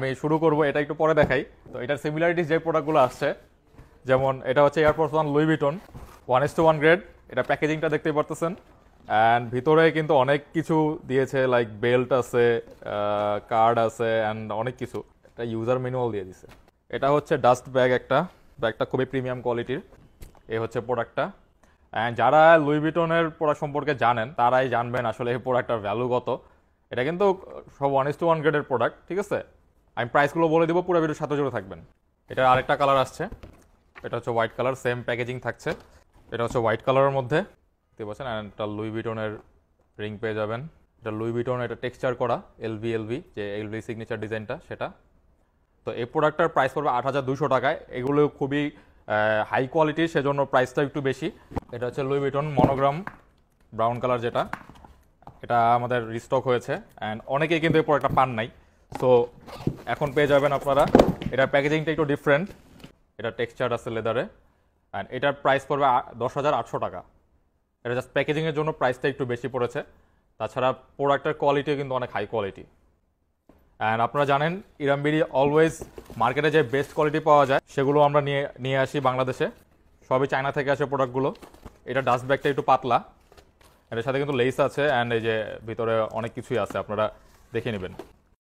আমি শুরু করব, এটা একটু পরে দেখাই। তো এটার সিমিলারিটিস যে প্রোডাক্টগুলো আসছে, যেমন এটা হচ্ছে air force one Louis Vuitton 1:1 grade. এটা প্যাকেজিংটা দেখতেই পারতেছেন, অ্যান্ড ভিতরে কিন্তু অনেক কিছু দিয়েছে, লাইক বেল্ট আছে, কার্ড আছে, অ্যান্ড অনেক কিছু। একটা ইউজার ম্যানুয়াল দিয়ে দিছে। এটা হচ্ছে ডাস্ট ব্যাগ, একটা ব্যাগটা খুবই প্রিমিয়াম কোয়ালিটির। এই হচ্ছে প্রোডাক্টটা। অ্যান্ড যারা লুই ভিটনের প্রোডাক্ট সম্পর্কে জানেন তারাই জানবেন আসলে এই প্রোডাক্টটার ভ্যালু কত। এটা কিন্তু সব 1:1 গ্রেডের প্রোডাক্ট, ঠিক আছে? আমি প্রাইসগুলো বলে দিব, পুরো ভিডিওর সাথে জুড়ে থাকবেন। এটার আরেকটা কালার আসছে, এটা হচ্ছে হোয়াইট কালার, সেম প্যাকেজিং থাকছে। এটা হচ্ছে হোয়াইট কালারের মধ্যে, দেখতে পাচ্ছেন। অ্যান্ড এটা লুই ভিটনের রিং পেয়ে যাবেন। এটা লুই ভিটন, এটা টেক্সচার করা এলভি যে এলভি সিগনেচার ডিজাইনটা সেটা। তো এই প্রোডাক্টটার প্রাইস পড়বে 8,200 টাকায়। এগুলো খুবই হাই কোয়ালিটির, সেজন্য প্রাইসটা একটু বেশি। এটা হচ্ছে Louis Vuitton monogram brown colour, যেটা এটা আমাদের রিস্টক হয়েছে, অ্যান্ড অনেকেই কিন্তু এই প্রোডাক্টটা পান নাই। সো এখন পেয়ে যাবেন আপনারা। এটার প্যাকেজিংটা একটু ডিফারেন্ট, এটা টেক্সচার আছে লেদারে, অ্যান্ড এটার প্রাইস পড়বে 10,800 টাকা। এটা জাস্ট প্যাকেজিংয়ের জন্য প্রাইসটা একটু বেশি পড়েছে। তাছাড়া প্রোডাক্টের কোয়ালিটিও কিন্তু অনেক হাই কোয়ালিটি। অ্যান্ড আপনারা জানেন ইরামবিডি অলওয়েজ মার্কেটে যে বেস্ট কোয়ালিটি পাওয়া যায় সেগুলো আমরা নিয়ে আসি বাংলাদেশে। সবই চায়না থেকে আসে প্রোডাক্টগুলো। এটা ডাস্ট ব্যাগটা একটু পাতলা, এটার সাথে কিন্তু লেস আছে, অ্যান্ড এই যে ভিতরে অনেক কিছুই আছে, আপনারা দেখে নেবেন।